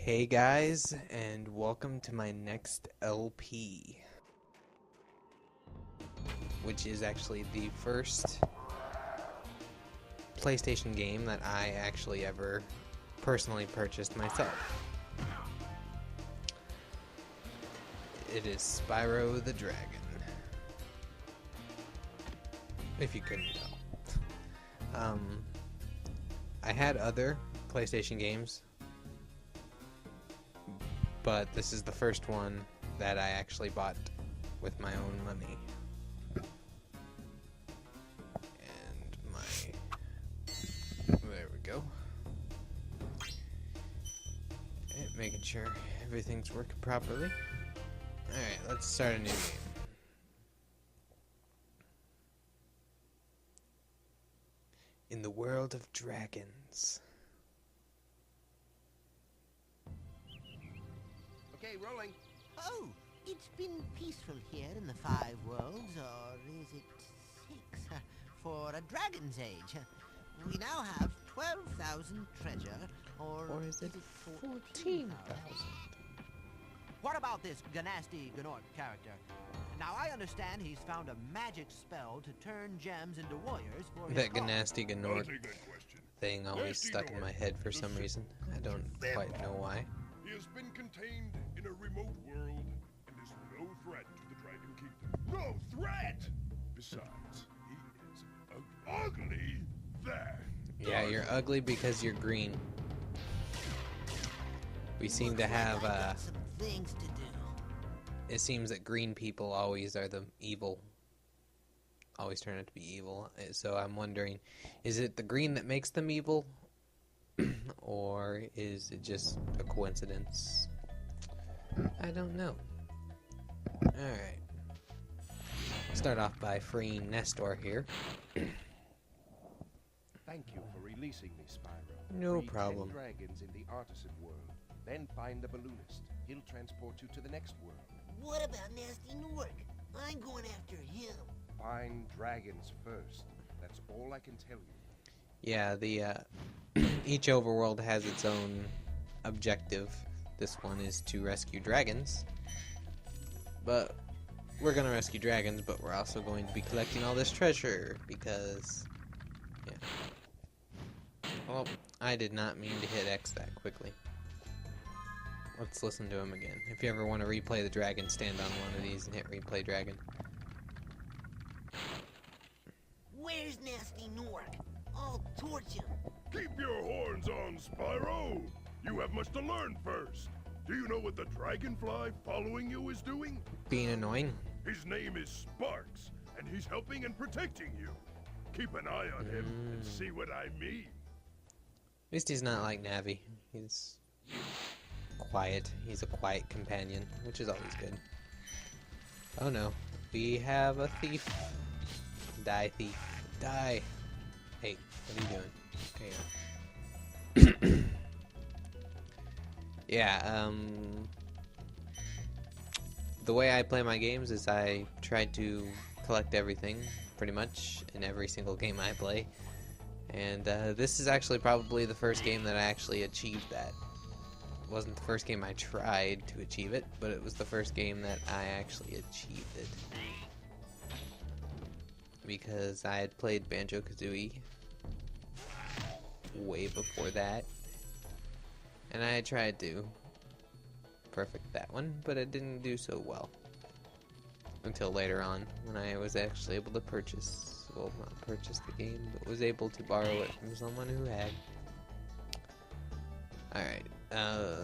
Hey guys, and welcome to my next LP, which is actually the first PlayStation game that I actually ever personally purchased myself. It is Spyro the Dragon, if you couldn't tell. I had other PlayStation games, but this is the first one that I actually bought with my own money. And there we go. And making sure everything's working properly. Alright, let's start a new game. In the world of dragons. Okay, rolling. Oh, it's been peaceful here in the Five Worlds, or is it six? For a dragon's age. We now have 12,000 treasure, or Is it 14,000? What about this Ganasty Gnort character? Now, I understand he's found a magic spell to turn gems into warriors for his That cause. Ganasty Gnort That's a good question. thing always stuck in my head for some reason. I don't quite know why. He has been contained in a remote world and is no threat to the Dragon Kingdom. No threat! Besides, he is ugly. There. Yeah, you're ugly because you're green. We seem to Looks like have, I got some things to do. it seems that green people always are the evil. Always turn out to be evil. So I'm wondering, is it the green that makes them evil? Or is it just a coincidence? I don't know. Alright. Start off by freeing Nestor here. Thank you for releasing me, Spyro. No Free problem. 10 dragons in the artisan world. Then find the balloonist. He'll transport you to the next world. What about Nasty Nork? I'm going after him. Find dragons first. That's all I can tell you. Yeah, each overworld has its own objective. This one is to rescue dragons. But we're gonna rescue dragons, but we're also going to be collecting all this treasure because, yeah. Well, I did not mean to hit X that quickly. Let's listen to him again. If you ever want to replay the dragon, stand on one of these and hit replay dragon. Where's Nasty Nork? I'll torch him. Keep your horns on, Spyro. You have much to learn first. Do you know what the dragonfly following you is doing? Being annoying. His name is Sparks, and he's helping and protecting you. Keep an eye on him and see what I mean. At least he's not like Navi. He's quiet. He's a quiet companion, which is always good. Oh no. We have a thief. Die, thief. Die. Hey, what are you doing? Okay. Yeah, the way I play my games is I try to collect everything, pretty much, in every single game I play. And this is actually probably the first game that I actually achieved that. It wasn't the first game I tried to achieve it, but it was the first game that I actually achieved it. Because I had played Banjo-Kazooie way before that. And I had tried to perfect that one, but it didn't do so well. Until later on, when I was actually able to purchase, well, not purchase the game, but was able to borrow it from someone who had. Alright,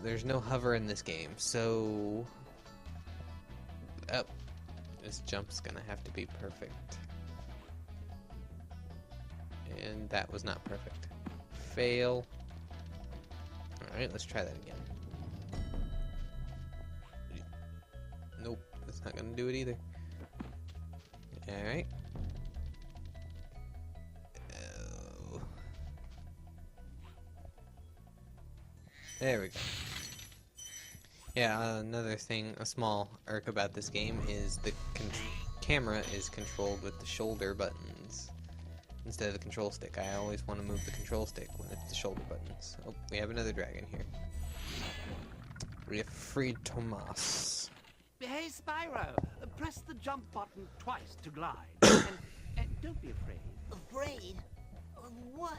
there's no hover in this game, so... Oh, this jump's gonna have to be perfect. And that was not perfect. Fail. Alright, let's try that again. Nope, that's not gonna do it either. Alright. Oh. There we go. Yeah, another thing, a small irk about this game is the camera is controlled with the shoulder buttons instead of the control stick. I always want to move the control stick when it's the shoulder buttons. Oh, we have another dragon here. We have freed Tomas. Hey, Spyro, press the jump button twice to glide. and don't be afraid. Afraid? Of what?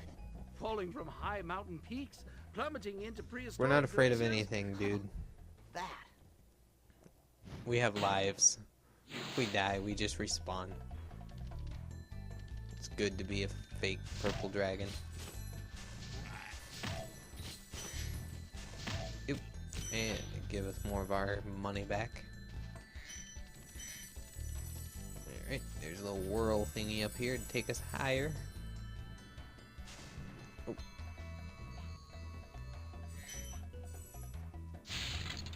Falling from high mountain peaks, plummeting into We're prehistoric not afraid of glaciers. anything, dude. That. We have lives. If we die, we just respawn. It's good to be a fake purple dragon. Oop. And give us more of our money back. Alright, there's a little whirl thingy up here to take us higher. Oh.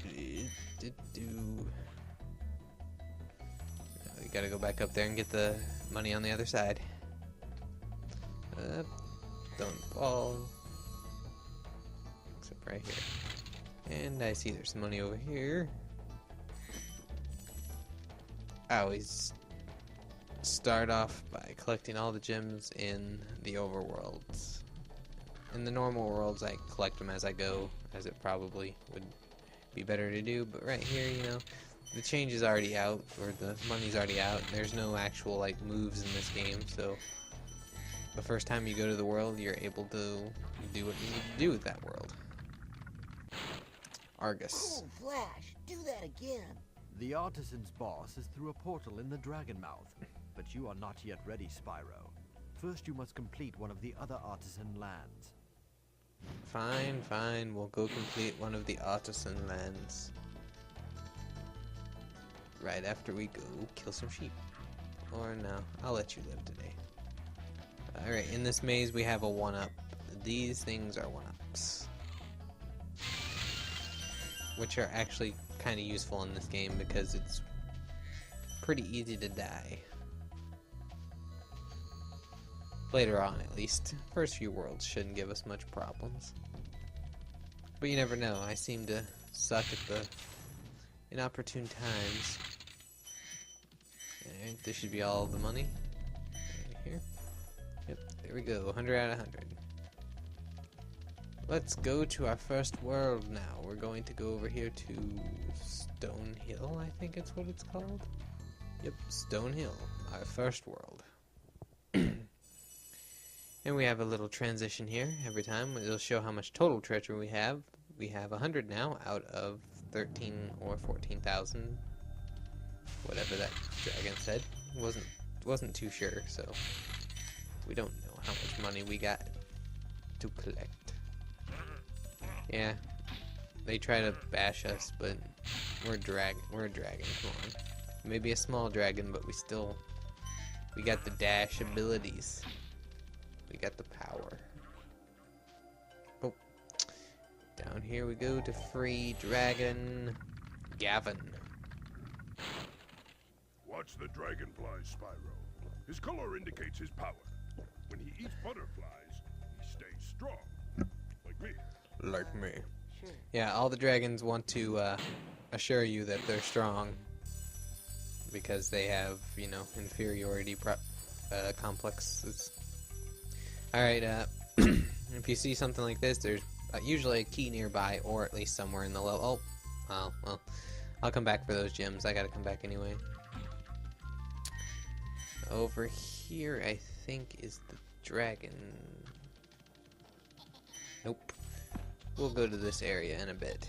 We gotta go back up there and get the money on the other side. Don't fall. Except right here. And I see there's some money over here. I always start off by collecting all the gems in the overworlds. In the normal worlds, I collect them as I go, as it probably would be better to do. But right here, you know, the change is already out, or the money's already out. There's no actual like moves in this game, so the first time you go to the world, you're able to do what you need to do with that world. Argus. Oh, Flash, do that again. The artisan's boss is through a portal in the Dragon Mouth, but you are not yet ready, Spyro. First, you must complete one of the other artisan lands. Fine, fine. We'll go complete one of the artisan lands. Right after we go kill some sheep. Or no, I'll let you live today. Alright, in this maze we have a 1-up. These things are 1-ups. Which are actually kind of useful in this game because it's pretty easy to die. Later on, at least. First few worlds shouldn't give us much problems. But you never know. I seem to suck at the inopportune times. Alright, this should be all the money. Right here. Yep, there we go. 100 out of 100. Let's go to our first world now. We're going to go over here to Stone Hill, I think it's what it's called. Yep, Stone Hill, our first world. And we have a little transition here every time. It'll show how much total treasure we have. We have 100 now out of 13 or 14,000. Whatever that dragon said. Wasn't too sure, so we don't know how much money we got to collect. Yeah, they try to bash us, but we're a dragon. Come on, maybe a small dragon, but we got the dash abilities. We got the power. Oh, down here we go to free dragon Gavin. Watch the dragonfly, Spyro. His color indicates his power. When he eats butterflies, he stays strong. Like me. Like me. Sure. Yeah, all the dragons want to assure you that they're strong because they have, you know, inferiority complexes. Alright, if you see something like this, there's usually a key nearby, or at least somewhere in the level. Oh, well, I'll come back for those gems. I gotta come back anyway. Over here, I think, is the dragon. Nope. We'll go to this area in a bit.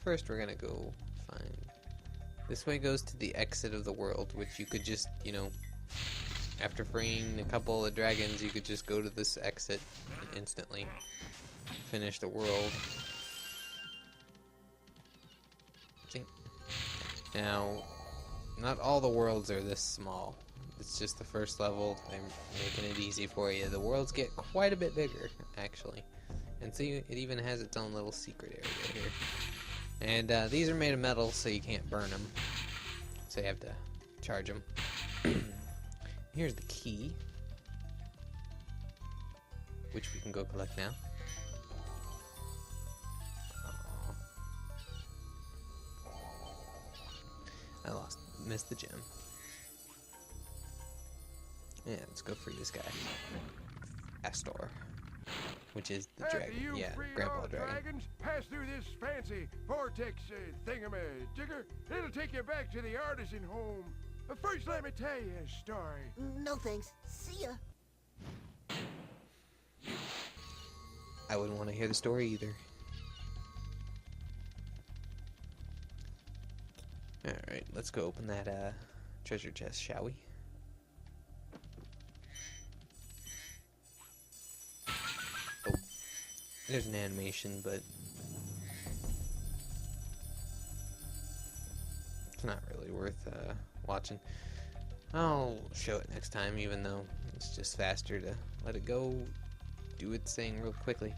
First, we're gonna go find... This way goes to the exit of the world, which you could just, you know, after freeing a couple of dragons, you could just go to this exit and instantly finish the world. See? Now, not all the worlds are this small. It's just the first level. I'm making it easy for you. The worlds get quite a bit bigger, actually. And see, it even has its own little secret area here. And these are made of metal, so you can't burn them. So you have to charge them. Here's the key, which we can go collect now. Aww. I missed the gem. Yeah, let's go free this guy. Astor. which is the After dragon. you Yeah, free Grandpa all Dragon. dragons, pass through this fancy vortex thingamajigger. It'll take you back to the artisan home. But first, let me tell you a story. No thanks. See ya. I wouldn't want to hear the story either. Alright, let's go open that treasure chest, shall we? Oh, there's an animation, but it's not really worth watching. I'll show it next time, even though it's just faster to let it go, do its thing real quickly.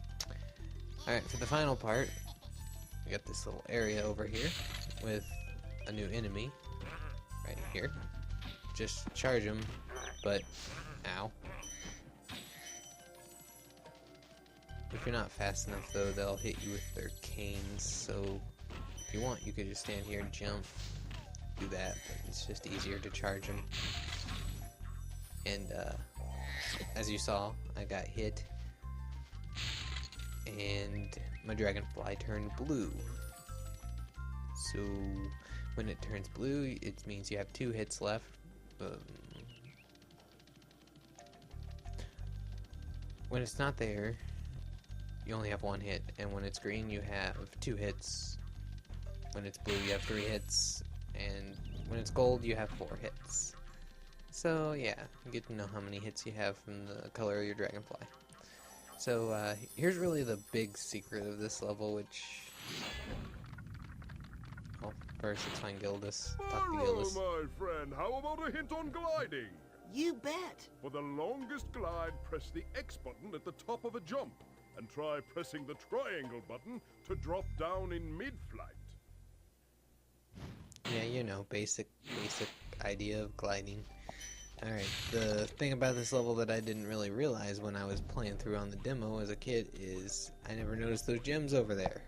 Alright, for the final part, we got this little area over here with a new enemy right here. Just charge them, but ow. If you're not fast enough though, they'll hit you with their canes, so if you want you could just stand here and jump, do that, but it's just easier to charge them. And as you saw, I got hit and my dragonfly turned blue. So when it turns blue, it means you have 2 hits left. When it's not there, you only have 1 hit, and when it's green, you have 2 hits. When it's blue, you have 3 hits, and when it's gold, you have 4 hits. So yeah, you get to know how many hits you have from the color of your dragonfly. So here's really the big secret of this level, which... Oh, first let's find Gildas. Talk to Spryo, Gildas. my friend, how about a hint on gliding? You bet. For the longest glide, press the X button at the top of a jump, and try pressing the triangle button to drop down in mid-flight. Yeah, you know, basic idea of gliding. Alright, the thing about this level that I didn't really realize when I was playing through on the demo as a kid is I never noticed those gems over there.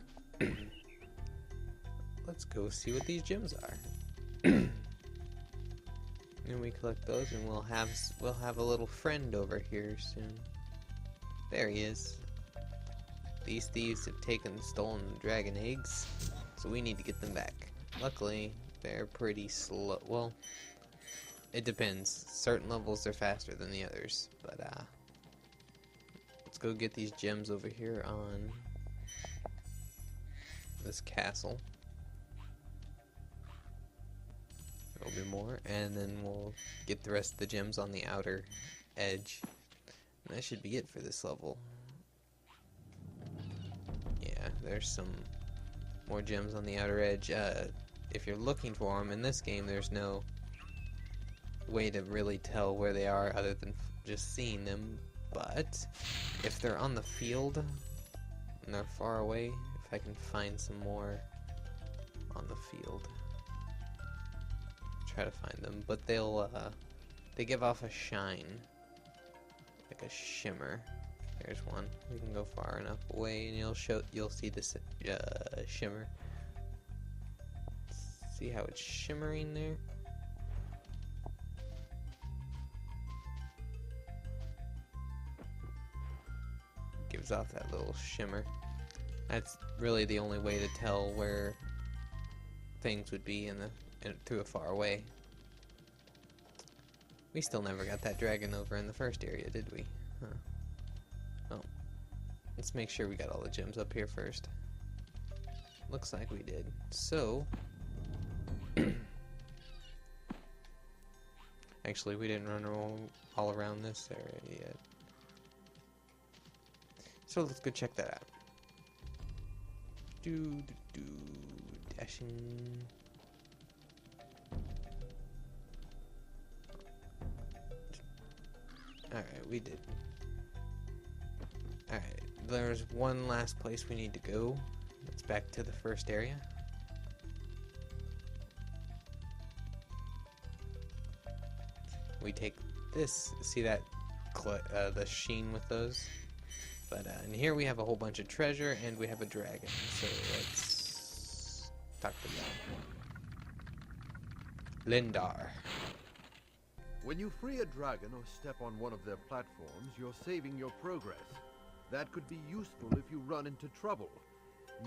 Let's go see what these gems are. And we collect those and we'll have a little friend over here soon. There he is. These thieves have stolen the dragon eggs, so we need to get them back. Luckily, they're pretty slow. Well, it depends. Certain levels are faster than the others, but let's go get these gems over here on this castle. There'll be more, and then we'll get the rest of the gems on the outer edge. And that should be it for this level. Yeah, there's some more gems on the outer edge. If you're looking for them in this game, there's no way to really tell where they are other than just seeing them. But if they're on the field and they're far away, if I can find some more on the field, try to find them. But they give off a shine, like a shimmer. There's one. We can go far enough away, and you'll see this shimmer. See how it's shimmering there? Gives off that little shimmer. That's really the only way to tell where things would be through a far away. We still never got that dragon over in the first area, did we? Huh. Oh. Let's make sure we got all the gems up here first. Looks like we did. So... Actually, we didn't run all around this area yet. So let's go check that out. Dashing. Alright, we did. Alright, there's one last place we need to go. It's back to the first area. We take this, see that the sheen with those? But in here we have a whole bunch of treasure and we have a dragon. So let's talk to them. Lindar. When you free a dragon or step on one of their platforms, you're saving your progress. That could be useful if you run into trouble.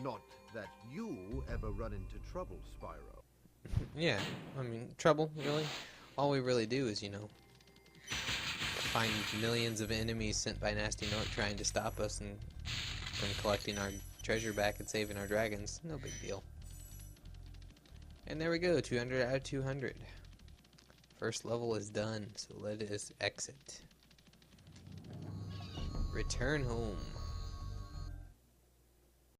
Not that you ever run into trouble, Spyro. Yeah, I mean, trouble, really? All we really do is, find millions of enemies sent by Nasty Nork trying to stop us and from collecting our treasure back and saving our dragons. No big deal. And there we go, 200 out of 200. First level is done, so let us exit. Return home.